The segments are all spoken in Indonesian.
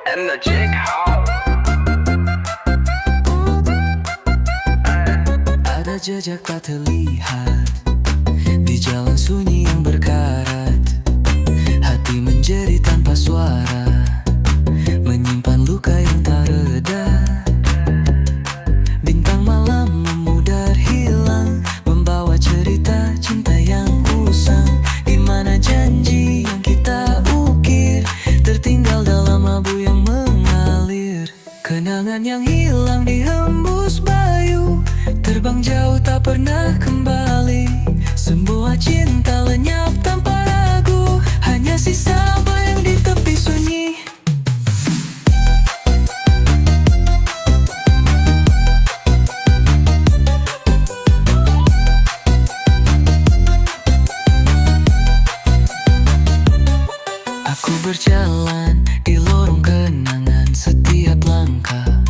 and the chick out. Ada jejak tak terlihat di jalan sunyi yang berkarat. Hati menjerit tanpa suara, menyimpan luka yang tak reda. Bintang malam memudar hilang, membawa cerita cinta yang usang. Di mana janji yang kita ukir tertinggal dalam abu yang mengalir. Kenangan yang hilang dihembus bayu, terbang jauh tak pernah kembali. Semua cinta lenyap tanpa ragu, hanya sisa bayang di tepi sunyi. Aku berjalan di lorong kenangan setiap langkah.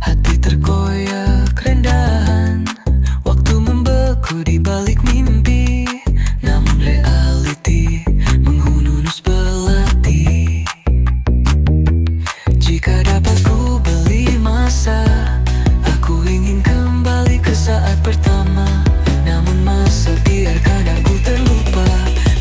Hati terkoyak rendahan, waktu membeku di balik mimpi. Namun reality menghunus belati. Jika dapat ku beli masa, aku ingin kembali ke saat pertama. Namun masa biarkan aku terlupa.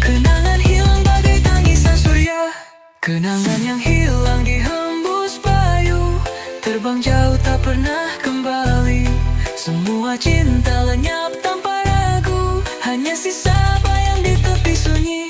Kenangan hilang bagai tangisan surya. Kenangan yang hilang dihembus bayu, terbang jauh tak pernah kembali. Semua cinta lenyap tanpa ragu, hanya sisa bayang di tepi sunyi.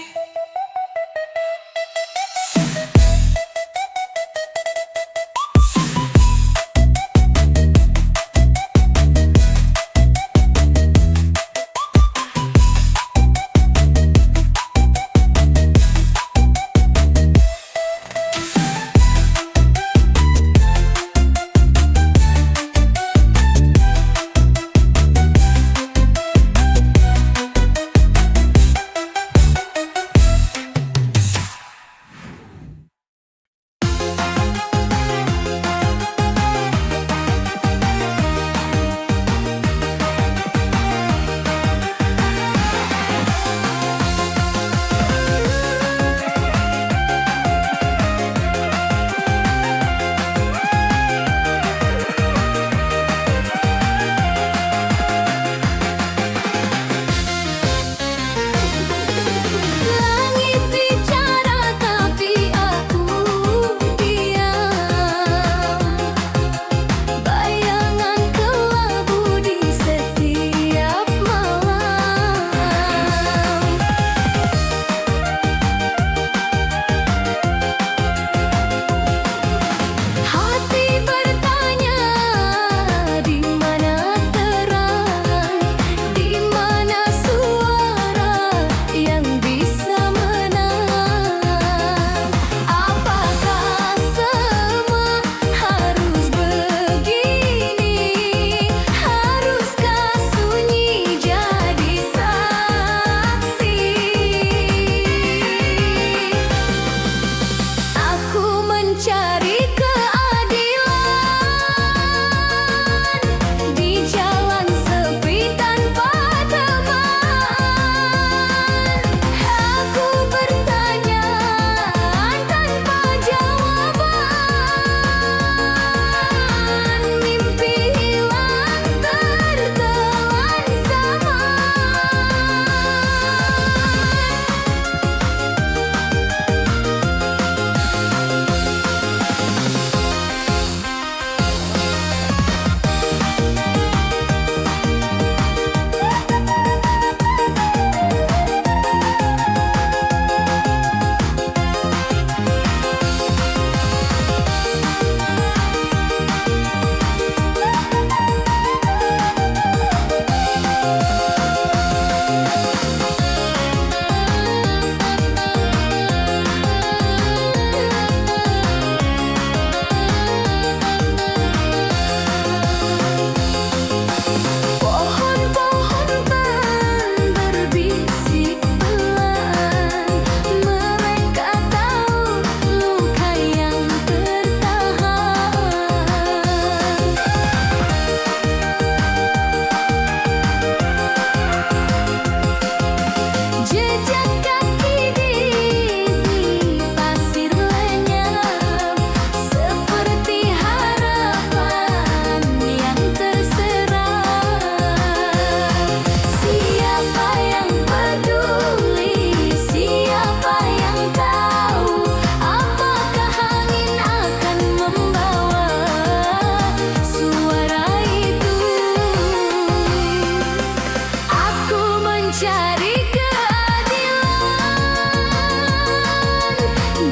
mencari keadilan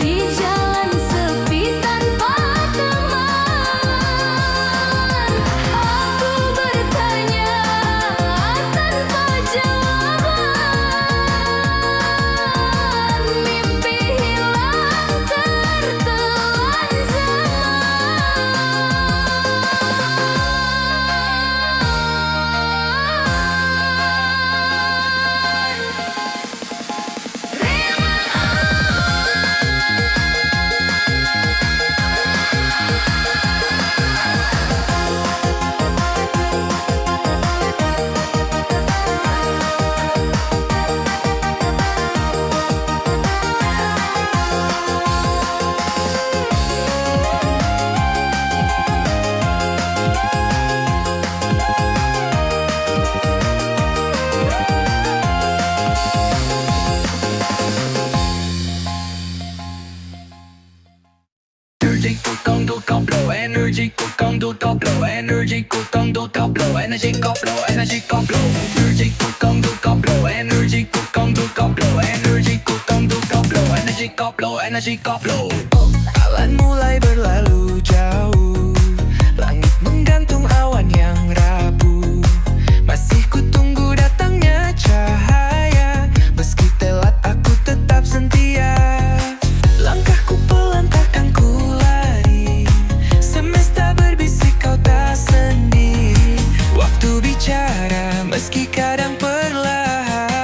di jalan sepi tanpa teman. Aku bertanya tanpa jawaban, mimpi hilang tertelan energy của con đô top low, energy của con đô top low, energy của con đô top low, energy top low, energy top low, energy của con đô top low, energy của con đô top low, energy của con đô top low, energy top low, energy top low. Awan mulai berlalu jauh, langit menggantung awan yang rapuh. Masih kutunggu datangnya cahaya, meski telat aku tetap setia. Langkahku pelan takkan ku lari, semesta berbisik kau tak sendiri. Waktu bicara meski kadang perlahan,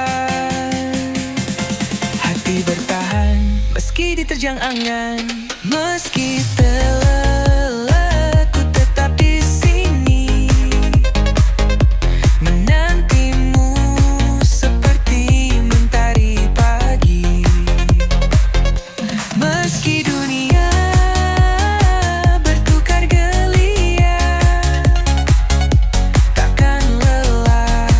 hati bertahan meski diterjang angan. Meski terlelah ku tetap di sini, menantimu seperti mentari pagi. Meski dunia bertukar geliat, takkan lelah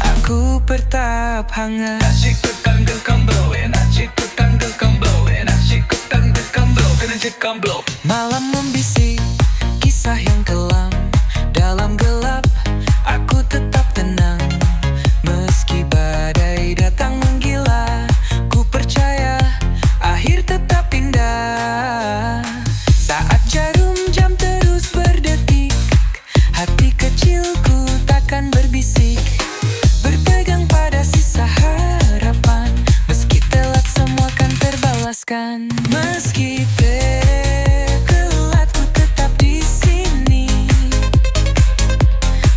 aku bertahap hangat. Malam membisik kisah yang kelam, dalam gelap aku tetap tenang. Meski badai datang menggila, ku percaya akhir tetap indah. Saat jarum jam terus berdetik, hati kecilku takkan berbisik, berpegang pada sisa harapan. Meski telat semua kan terbalaskan. Meski telat ku tetap di sini,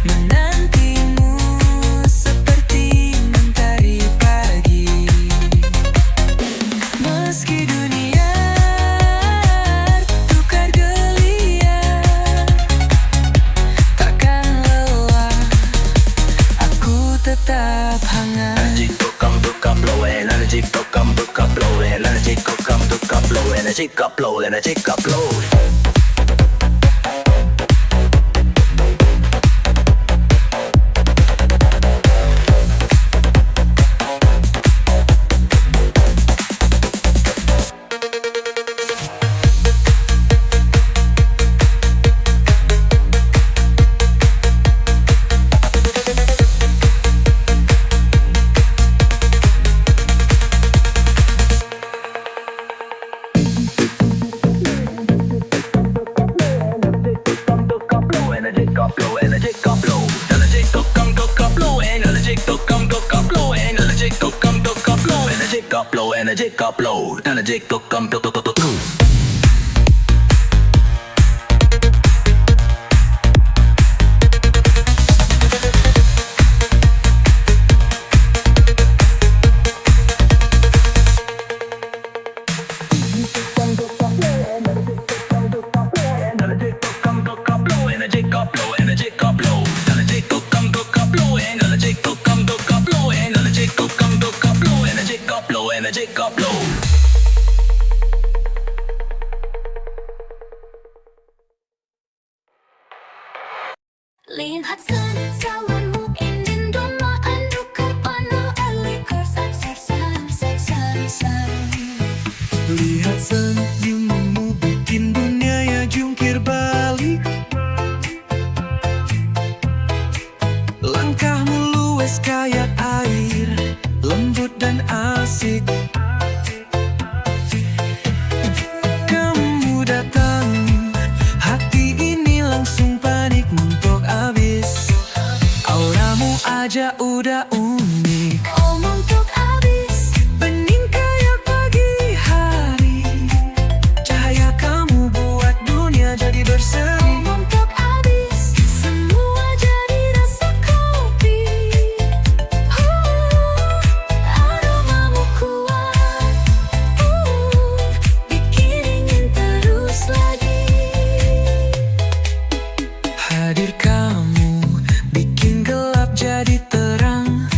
menantimu seperti mentari pagi. Meski dunia tukar geliat, takkan lelah aku tetap hangat. Energy come blow, energy come blow, energy come blow, energy blow, energy blow. Energy blow, energy blow. Lihat salonmu ingin domaan duka pano elikor sar. Lihat senyummu bikin dunia ya jungkir balik. Langkahmu luwes kayak kayak air, lembut dan asik. Kamu datang, hati ini langsung panik montok abis. Auramu aja udah unik. Oh montok abis, Bening kayak pagi hari. Cahaya kamu buat dunia jadi berseri. oh montok abis, semua jadi rasa kopi. Aromamu kuat, bikin ingin terus lagi. Hadir kamu, bikin gelap jadi terang.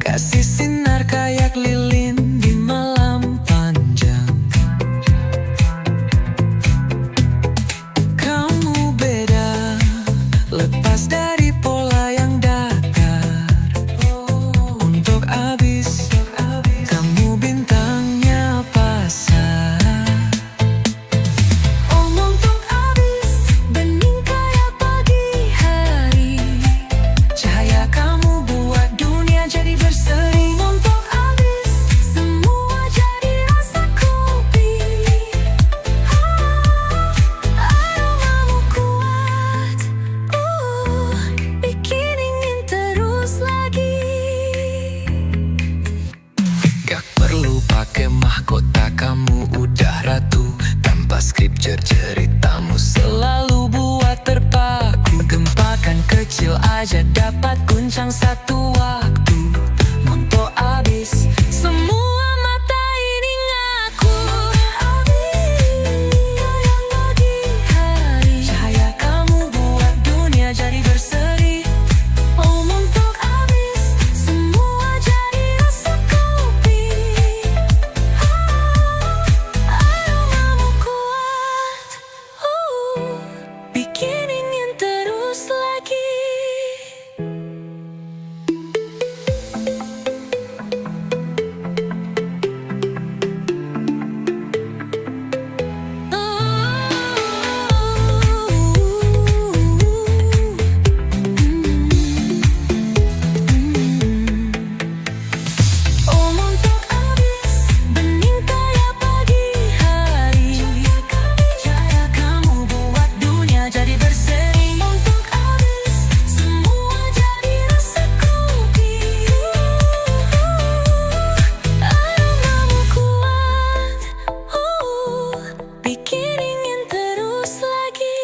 Kasih sinar kayak lilin di malam panjang. Kamu beda, lepas dari pola yang datar. Untuk abis, kamu bintangnya pasar. Oh montok abis, bening kayak pagi hari. Cahaya kamu buat dunia jadi berseri. Montok abis, semua jadi rasa kopi. Aromamu kuat, bikin ingin terus lagi. Gak perlu pakai mahkota, kamu udah ratu. Tanpa skrip ceritamu selalu buat terpaku. Gempakan kecil aja dapat guncang satu waktu. Montok abis, semua mata ini ngaku. Kayak pagi hari. Cahaya kamu buat dunia jadi berseri. Oh montok abis, semua jadi rasa kopi. Aromamu kuat, bikin ingin terus lagi. Oh montok abis, bening kayak pagi hari. Cahaya kamu buat dunia jadi berseri. Montok abis, semua jadi rasa kopi. Aromamu kuat, bikin ingin terus lagi.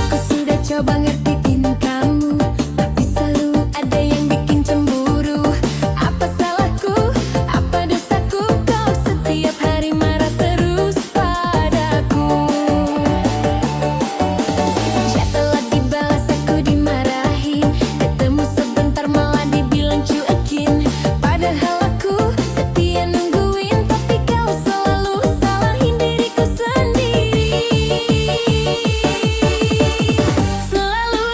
Aku sudah coba ngertiin kamu, tapi selalu ada yang bikin cemburu. Apa salahku? Apa dosaku? Kau setiap hari marah terus padaku. Jatuh lagi balas aku dimarahin, ketemu sebentar malah dibilang cuekin. Padahal aku setia nungguin, tapi kau selalu salahin diriku sendiri. Selalu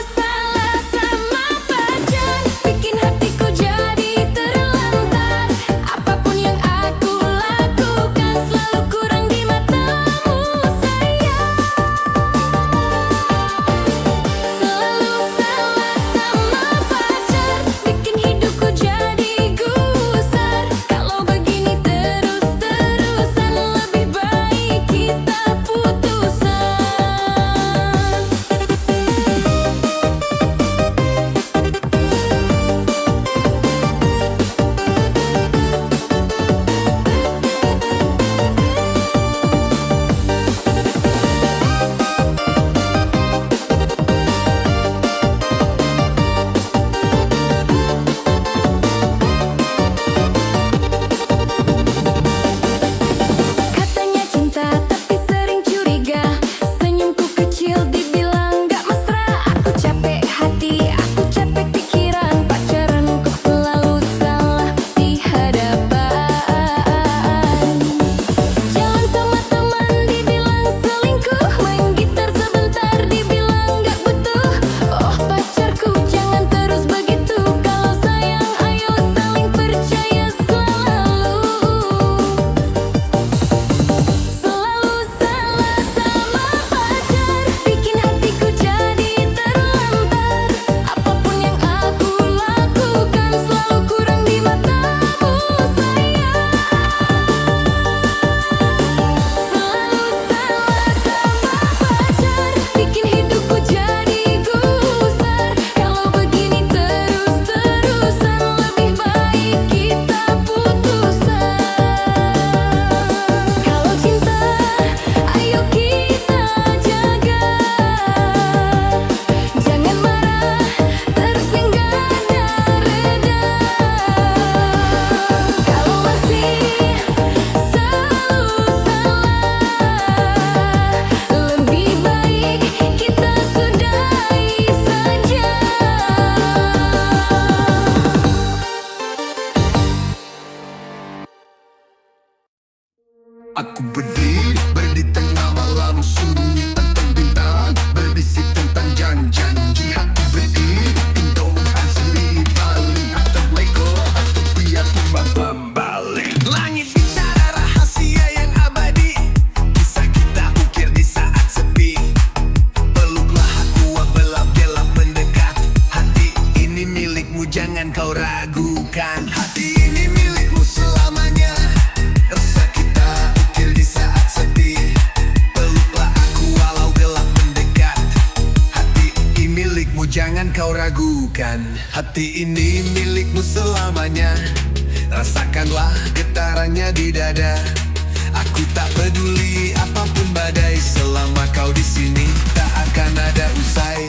jangan kau ragukan. Hati ini milikmu selamanya. Rasakanlah getarannya di dada. Aku tak peduli apapun badai, selama kau di sini tak akan ada usai.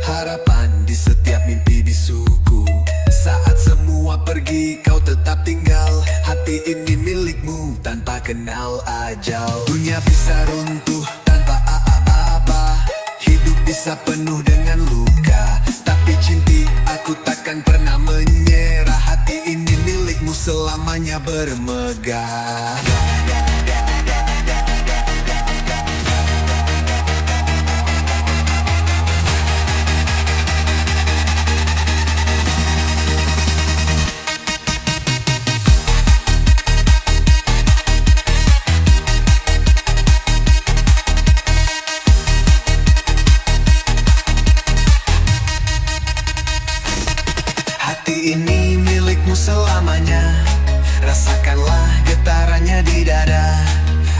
Harapan di setiap mimpi bisuku. Saat semua pergi kau tetap tinggal. Hati ini milikmu tanpa kenal ajal. Dunia bisa runtuh tanpa apa-apa. Hidup bisa penuh dengan luka, tapi cinti aku takkan pernah menyerah. Hati ini milikmu selamanya bermegah. Hati ini milikmu selamanya. Rasakanlah getarannya di dada.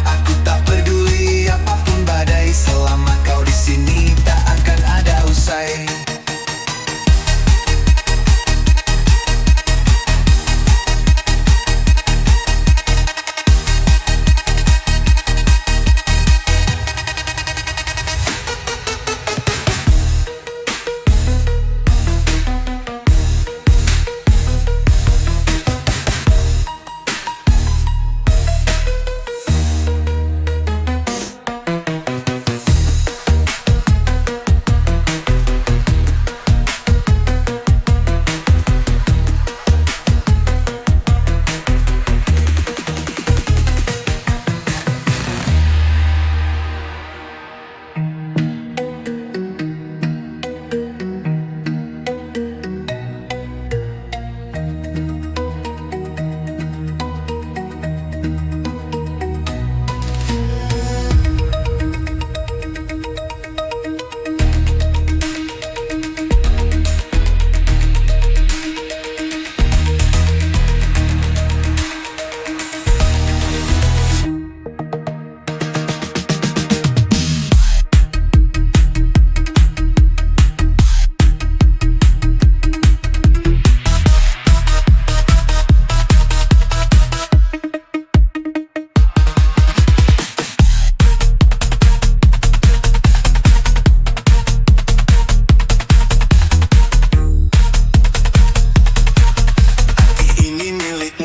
Aku tak peduli apapun badai, selama kau di sini tak akan ada usai.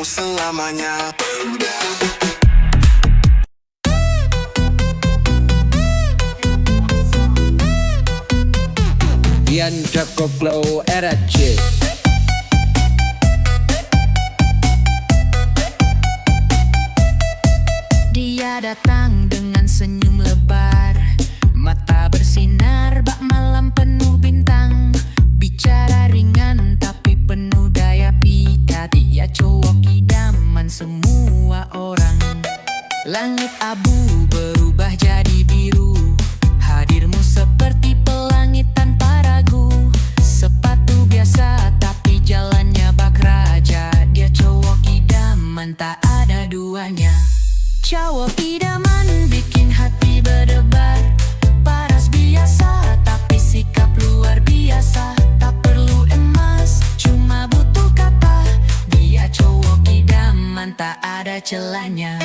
Selamanya. Ian Cakoklo era C. Dia datang dengan senyum lebar, mata bersinar bak malam penuh bintang. Bicara ringan tapi penuh daya pikat. Dia cowok idaman semua orang. Langit abu berubah jadi biru. Hadirmu seperti pelangi tanpa ragu. Sepatu biasa tapi jalannya bak raja. Dia cowok idaman tak ada duanya. Cowok idaman bikin hati berdebar. Paras biasa tapi sikap luar biasa. Tak perlu emas, cuma butuh kata. Dia cowok idaman tak ada celahnya.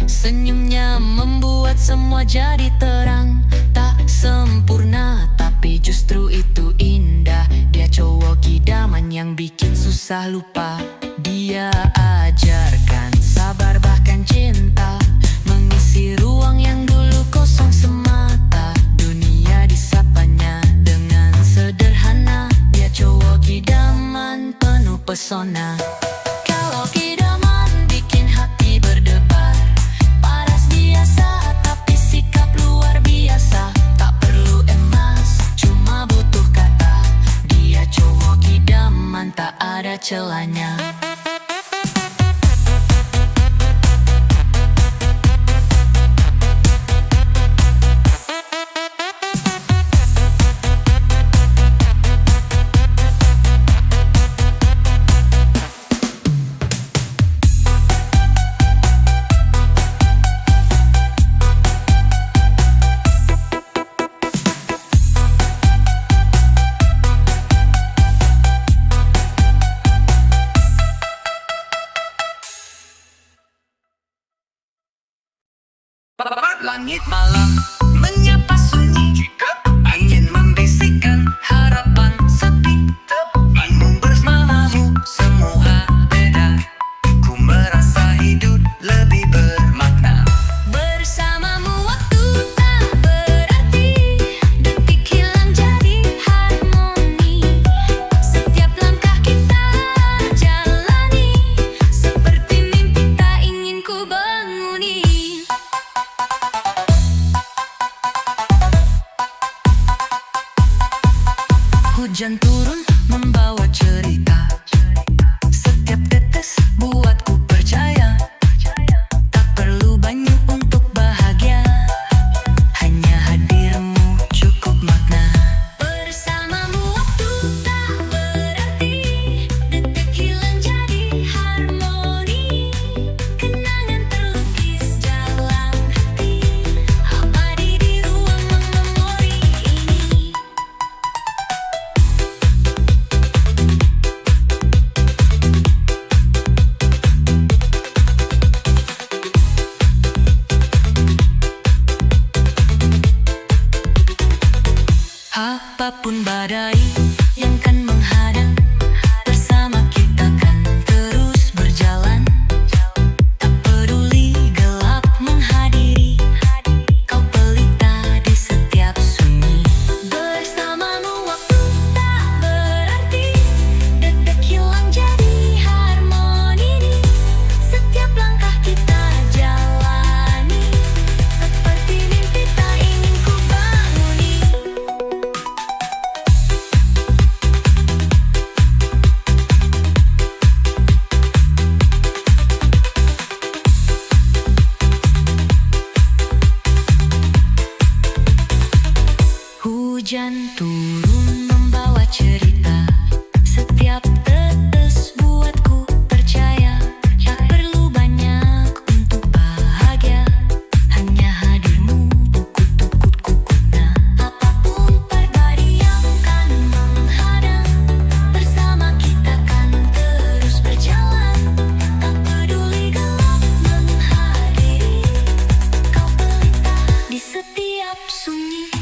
Senyumnya membuat semua jadi terang. Tak sempurna tapi justru itu indah. Dia cowok idaman yang bikin susah lupa. Dia ajarkan sabar bahkan cinta, mengisi ruang yang dulu kosong semata. Dunia celanya. Langit malam menyapa sunyi, angin membisikkan harapan sepi. Temanmu bersamamu semua beda, ku merasa hidup lebih bermakna. Bersamamu waktu tak berarti, detik hilang jadi harmoni. Setiap langkah kita jalani, seperti mimpi tak ingin ku banguni. Hujan turun membawa cerita, setiap tetes buatku percaya. Tak perlu banyak untuk bahagia, hanya hadirmu cukup makna. Bersamamu waktu tak berarti, detik hilang jadi harmoni. Kenangan terlukis dalam hati, abadi di ruang memori ini. Apapun badai yang kan menghadang, bersama kita kan terus berjalan. Tak peduli gelap menghadiri, kau pelita di setiap sunyi. Bersamamu waktu tak berarti, detik hilang jadi harmoni. Setiap langkah kita jalani, seperti mimpi tak ingin ku banguni. Hujan turun membawa cerita, setiap tetes buatku percaya. Tak perlu banyak untuk bahagia, hanya hadirmu bukut-bukutku guna. Apapun pribadi yang kan menghadang, bersama kita kan terus berjalan. Tak peduli gelap menghadiri, kau pelita di setiap sunyi.